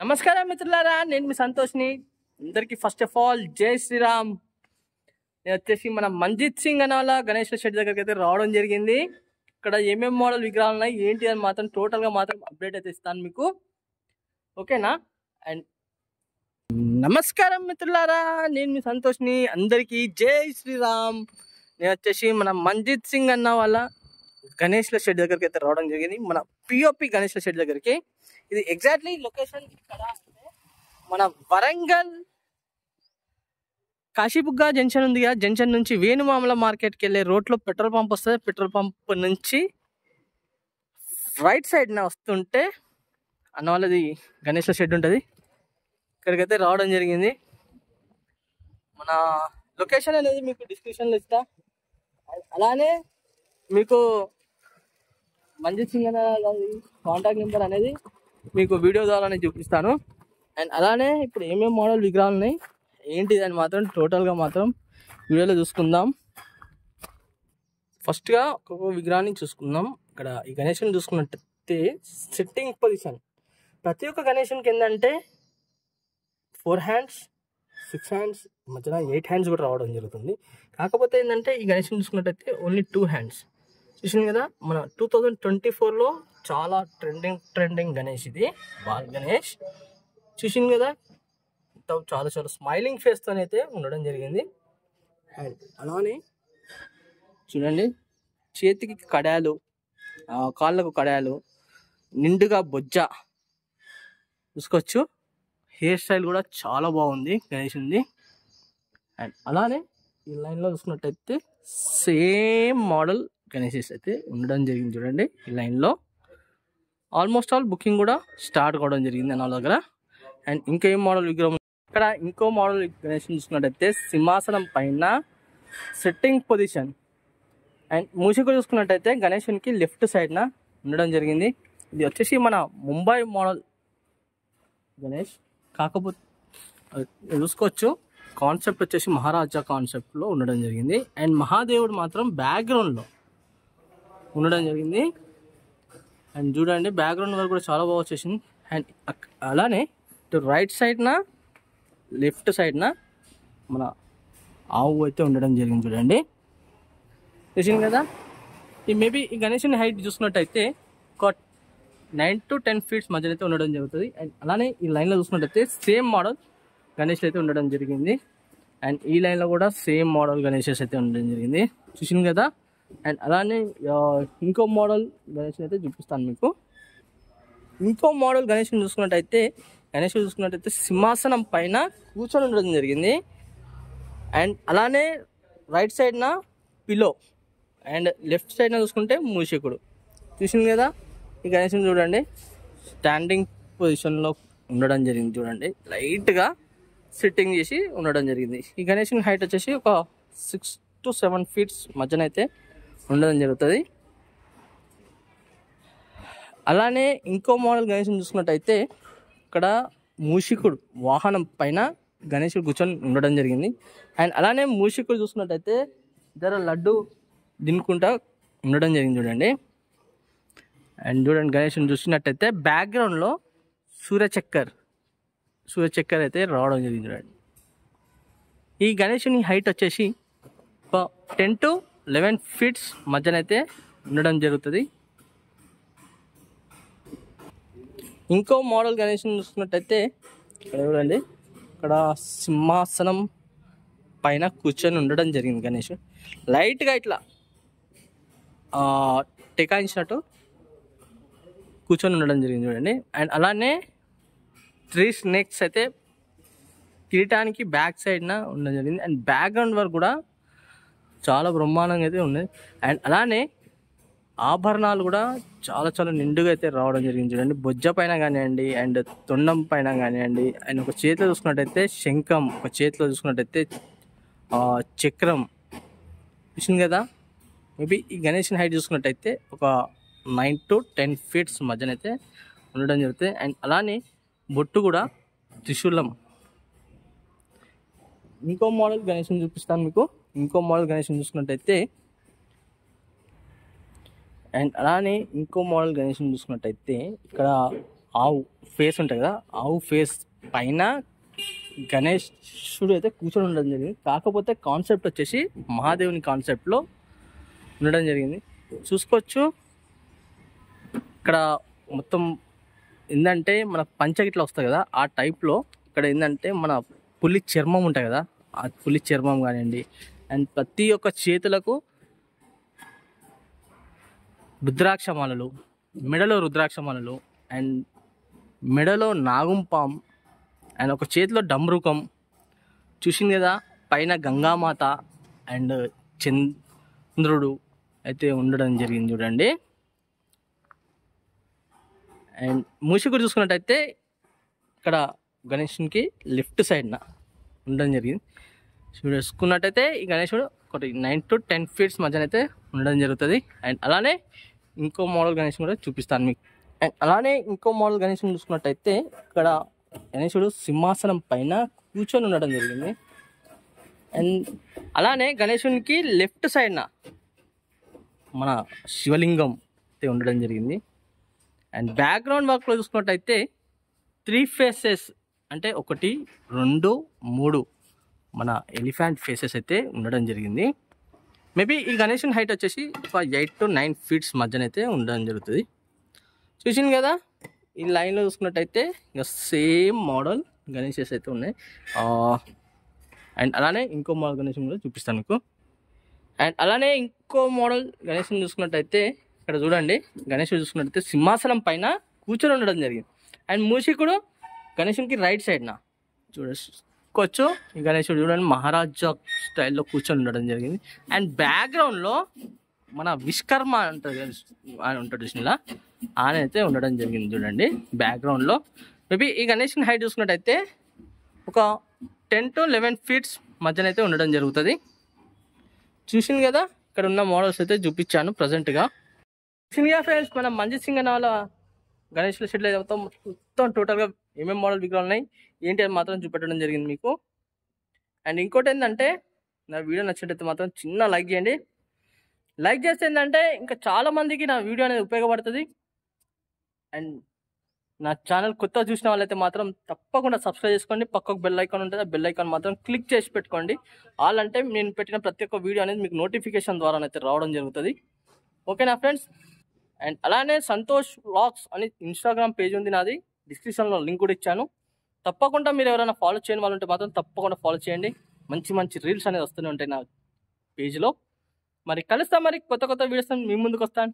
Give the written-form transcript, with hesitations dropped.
నమస్కారం మిత్రులారా, నేను మీ సంతోష్ని. అందరికీ ఫస్ట్ ఆఫ్ ఆల్ జై శ్రీరామ్. నేను వచ్చేసి మన మంజిత్ సింగ్ అనే వాళ్ళ గణేష్ షెడ్ దగ్గరికి అయితే రావడం జరిగింది. ఇక్కడ ఏమేమి మోడల్ విగ్రహాలు ఉన్నాయి ఏంటి అని మాత్రం టోటల్గా మాత్రం అప్డేట్ అయితే ఇస్తాను మీకు, ఓకేనా? అండ్ నమస్కారం మిత్రులారా, నేను మీ సంతోష్ని. అందరికీ జై శ్రీరామ్. నేను వచ్చేసి మన మంజిత్ సింగ్ అన్న వాళ్ళ గణేష్ల షెడ్ దగ్గరికి అయితే రావడం జరిగింది, మన పిఓపి గణేష్ల షెడ్ దగ్గరికి. ఇది ఎగ్జాక్ట్లీ లొకేషన్ ఇక్కడ అంటే మన వరంగల్ కాశీబుగ్గ జంక్షన్ ఉంది కదా, జంక్షన్ నుంచి వేణుమామల మార్కెట్కి వెళ్ళే రోడ్లో పెట్రోల్ పంప్ వస్తుంది. పెట్రోల్ పంప్ నుంచి రైట్ సైడ్న వస్తుంటే అన్న వాళ్ళది గణేష్ల షెడ్ ఉంటుంది. ఇక్కడికైతే రావడం జరిగింది. మన లొకేషన్ అనేది మీకు డిస్క్రిప్షన్లో ఇస్తా. అలానే మీకు మంజిత్ సింగ్ అనే కాంటాక్ట్ నెంబర్ అనేది మీకు వీడియో ద్వారానే చూపిస్తాను. అండ్ అలానే ఇప్పుడు ఏమేమి మోడల్ విగ్రహాలు ఉన్నాయి ఏంటిది అని మాత్రం టోటల్గా మాత్రం వీడియోలో చూసుకుందాం. ఫస్ట్గా ఒక్కొక్క విగ్రహాన్ని చూసుకుందాం. ఇక్కడ ఈ గణేషుని చూసుకున్నట్టయితే సిట్టింగ్ పొజిషన్ ప్రతి ఒక్క గణేషునికి ఏంటంటే 4 hands 6 hands మధ్యన 8 hands కూడా రావడం జరుగుతుంది. కాకపోతే ఏంటంటే ఈ గణేషుని చూసుకున్నట్టయితే ఓన్లీ 2 hands. చూసింది కదా, మన 2024లో చాలా ట్రెండింగ్ గణేష్ ఇది, బాల్ గణేష్. చూసింది కదా, చాలా స్మైలింగ్ ఫేస్తో అయితే ఉండడం జరిగింది. అండ్ అలానే చూడండి, చేతికి కడాలు, కాళ్ళకు కడాలు, నిండుగా బొజ్జ చూసుకోవచ్చు. హెయిర్ స్టైల్ కూడా చాలా బాగుంది గణేషుంది. అండ్ అలానే ఈ లైన్లో చూసుకున్నట్టయితే సేమ్ మోడల్ గణేషెస్ అయితే ఉండడం జరిగింది. చూడండి ఈ లైన్లో ఆల్మోస్ట్ ఆల్ బుకింగ్ కూడా స్టార్ట్ కావడం జరిగింది అన్న దగ్గర. అండ్ ఇంకా ఏం మోడల్ విగ్రహం, ఇక్కడ ఇంకో మోడల్ గణేష్ చూసుకున్నట్టయితే సింహాసనం పైన సెట్టింగ్ పొజిషన్. అండ్ మూషిక చూసుకున్నట్టయితే గణేషునికి లెఫ్ట్ సైడ్న ఉండడం జరిగింది. ఇది వచ్చేసి మన ముంబై మోడల్ గణేష్, కాకపోతే చూసుకోవచ్చు కాన్సెప్ట్ వచ్చేసి మహారాజా కాన్సెప్ట్లో ఉండడం జరిగింది. అండ్ మహాదేవుడు మాత్రం బ్యాక్గ్రౌండ్లో ఉండడం జరిగింది. అండ్ చూడండి బ్యాక్గ్రౌండ్ వరకు కూడా చాలా బాగా వచ్చేసింది. అండ్ అలానే రైట్ సైడ్న లెఫ్ట్ సైడ్న మన ఆవు అయితే ఉండడం జరిగింది. చూడండి చూసింది కదా. ఈ మేబీ ఈ గణేషుని హైట్ చూసుకున్నట్టయితే ఒక 9 to 10 feet మధ్యలో అయితే ఉండడం జరుగుతుంది. అండ్ అలానే ఈ లైన్లో చూసుకున్నట్టయితే సేమ్ మోడల్ గణేష్ అయితే ఉండడం జరిగింది. అండ్ ఈ లైన్లో కూడా సేమ్ మోడల్ గణేషెస్ అయితే ఉండడం జరిగింది. చూసింది కదా. అండ్ అలానే ఇంకో మోడల్ గణేష్ అయితే చూపిస్తాను మీకు. ఇంకో మోడల్ గణేష్ చూసుకున్నట్టయితే సింహాసనం పైన కూర్చొని ఉండడం జరిగింది. అండ్ అలానే రైట్ సైడ్న పిలో అండ్ లెఫ్ట్ సైడ్న చూసుకుంటే మూషికుడు. చూసింది కదా, ఈ గణేషుని చూడండి స్టాండింగ్ పొజిషన్లో ఉండడం జరిగింది. చూడండి లైట్గా సిట్టింగ్ చేసి ఉండడం జరిగింది. ఈ గణేషుని హైట్ వచ్చేసి ఒక 6 to 7 feet మధ్యన అయితే ఉండడం జరుగుతుంది. అలానే ఇంకో మోడల్ గణేషుని చూసుకున్నట్టయితే ఇక్కడ మూషికుడు వాహనం పైన గణేషుడు కూర్చొని ఉండడం జరిగింది. అండ్ అలానే మూషికుడు చూసుకున్నట్టయితే జర లడ్డు దినుకుంటా ఉండడం జరిగింది. చూడండి. అండ్ చూడండి గణేషుని చూసినట్టయితే బ్యాక్గ్రౌండ్లో సూర్యచక్కర్ అయితే రావడం జరిగింది. చూడండి ఈ గణేషుని హైట్ వచ్చేసి 10 to 11 feet మధ్యనైతే ఉండడం జరుగుతుంది. ఇంకో మోడల్ గణేషుని చూసుకున్నట్టయితే ఇక్కడ చూడండి, ఇక్కడ సింహాసనం పైన కూర్చొని ఉండడం జరిగింది. గణేష్ లైట్గా ఇట్లా టెకాయించినట్టు కూర్చొని ఉండడం జరిగింది. చూడండి. అండ్ అలానే 3 snakes అయితే కిరీటానికి బ్యాక్ సైడ్న ఉండడం జరిగింది. అండ్ బ్యాక్గ్రౌండ్ వరకు కూడా చాలా బ్రహ్మాండంగా అయితే ఉన్నాయి. అండ్ అలానే ఆభరణాలు కూడా చాలా నిండుగా అయితే రావడం జరిగింది. చూడండి బొజ్జ పైన కానివ్వండి, అండ్ తొండం పైన కానివ్వండి, అండ్ ఒక చేతిలో చూసుకున్నట్టయితే శంఖం, ఒక చేతిలో చూసుకున్నట్టయితే చక్రం. చూసింది కదా. మేబీ ఈ గణేష్ హైట్ చూసుకున్నట్టయితే ఒక 9 to 10 feet మధ్యనైతే ఉండడం జరుగుతుంది. అండ్ అలానే బొట్టు కూడా త్రిశూలం. ఇంకో మోడల్ గణేష్ని చూపిస్తాను మీకు. ఇంకో మోడల్ గణేష్ని చూసుకున్నట్టయితే అండ్ అలానే ఇంకో మోడల్ గణేష్ని చూసుకున్నట్టయితే ఇక్కడ ఆవు ఫేస్ ఉంటుంది కదా, ఆవు ఫేస్ పైన గణేశుడు అయితే కూర్చొని ఉండడం జరిగింది. కాకపోతే కాన్సెప్ట్ వచ్చేసి మహాదేవుని కాన్సెప్ట్లో ఉండడం జరిగింది. చూసుకోవచ్చు ఇక్కడ మొత్తం ఏంటంటే మన పంచగిట్లా వస్తుంది కదా, ఆ టైప్లో ఇక్కడ ఏంటంటే మన పులి చర్మం ఉంటుంది కదా, ఆ పులి చర్మం కానివ్వండి, అండ్ ప్రతి ఒక్క చేతులకు రుద్రాక్షమాలలు, మెడలో రుద్రాక్షమాలలు, అండ్ మెడలో నాగుంపాం, అండ్ ఒక చేతిలో డమ్రుకం చూసింది కదా, పైన గంగామాత అండ్ చంద్రుడు అయితే ఉండడం జరిగింది చూడండి. అండ్ మూషికుడు చూసుకున్నట్టయితే ఇక్కడ గణేశునికి లెఫ్ట్ సైడ్న ఉండడం జరిగింది. చూసుకున్నట్టయితే ఈ గణేశుడు ఒకటి 9 to 10 feet మధ్యన అయితే ఉండడం జరుగుతుంది. అండ్ అలానే ఇంకో మోడల్ గణేశుడు కూడా చూపిస్తాను మీకు. అండ్ అలానే ఇంకో మోడల్ గణేశుడు చూసుకున్నట్టయితే ఇక్కడ గణేశుడు సింహాసనం పైన కూర్చొని ఉండడం జరిగింది. అండ్ అలానే గణేశునికి లెఫ్ట్ సైడ్న మన శివలింగం అయితే ఉండడం జరిగింది. అండ్ బ్యాక్గ్రౌండ్ వర్క్లో చూసుకున్నట్టయితే 3 faces అంటే 1, 2, 3 మన ఎలిఫెంట్ ఫేసెస్ అయితే ఉండడం జరిగింది. మేబీ ఈ గణేశుని హైట్ వచ్చేసి ఒక 8 to 9 feet మధ్యన అయితే ఉండడం జరుగుతుంది. చూసింది కదా, ఈ లైన్లో చూసుకున్నట్టయితే ఇంకా సేమ్ మోడల్ గణేషెస్ అయితే ఉన్నాయి. అండ్ అలానే ఇంకో మోడల్ గణేశుని కూడా చూపిస్తాను మీకు. అండ్ అలానే ఇంకో మోడల్ గణేశుని చూసుకున్నట్టయితే ఇక్కడ చూడండి, గణేశుడు చూసుకున్నట్టయితే సింహాసనం పైన కూర్చొని ఉండడం జరిగింది. అండ్ మూషికుడు గణేశునికి రైట్ సైడ్న చూడొచ్చు. ఈ గణేశుడు చూడండి మహారాజా స్టైల్లో కూర్చొని ఉండడం జరిగింది. అండ్ బ్యాక్గ్రౌండ్లో మన విశ్వకర్మ ఉంటుంది ఆయన ఉంటాడు చూసినలా, ఆయన అయితే ఉండడం జరిగింది చూడండి బ్యాక్గ్రౌండ్లో. మేబీ ఈ గణేశుని హైట్ చూసుకున్నట్టయితే ఒక 10 to 11 feet మధ్యన అయితే ఉండడం జరుగుతుంది. చూసింది కదా, ఇక్కడ ఉన్న మోడల్స్ అయితే చూపించాను ప్రజెంట్గా. చూసిందిగా ఫ్రెండ్స్, మన మంజిత్ సింగ్ అన్న వాళ్ళ గణేష్ల షెడ్లో మొత్తం టోటల్గా ఏమేమి మోడల్ విగ్రహాలు ఉన్నాయి ఏంటి అని మాత్రం చూపెట్టడం జరిగింది మీకు. అండ్ ఇంకోటి ఏంటంటే, నా వీడియో నచ్చినట్టయితే మాత్రం చిన్న లైక్ చేయండి. లైక్ చేస్తే ఏంటంటే ఇంకా చాలామందికి నా వీడియో అనేది ఉపయోగపడుతుంది. అండ్ నా ఛానల్ కొత్త చూసిన వాళ్ళైతే మాత్రం తప్పకుండా సబ్స్క్రైబ్ చేసుకోండి. పక్కకు బెల్ ఐకాన్ ఉంటుంది, ఆ బెల్ ఐకాన్ మాత్రం క్లిక్ చేసి పెట్టుకోండి. ఆల్ అంటే నేను పెట్టిన ప్రతి ఒక్క వీడియో అనేది మీకు నోటిఫికేషన్ ద్వారా అయితే రావడం జరుగుతుంది. ఓకేనా ఫ్రెండ్స్? అండ్ అలానే సంతోష్ వ్లాగ్స్ అని ఇన్స్టాగ్రామ్ పేజ్ ఉంది నాది, డిస్క్రిప్షన్లో లింక్ కూడా ఇచ్చాను. తప్పకుండా మీరు ఎవరైనా ఫాలో చేయని వాళ్ళు ఉంటే మాత్రం తప్పకుండా ఫాలో చేయండి. మంచి మంచి రీల్స్ అనేది వస్తూనే ఉంటాయి నా పేజ్లో. మరి కలుస్తాం, మరి కొత్త కొత్త వీడియోస్ మీ ముందుకు వస్తాను.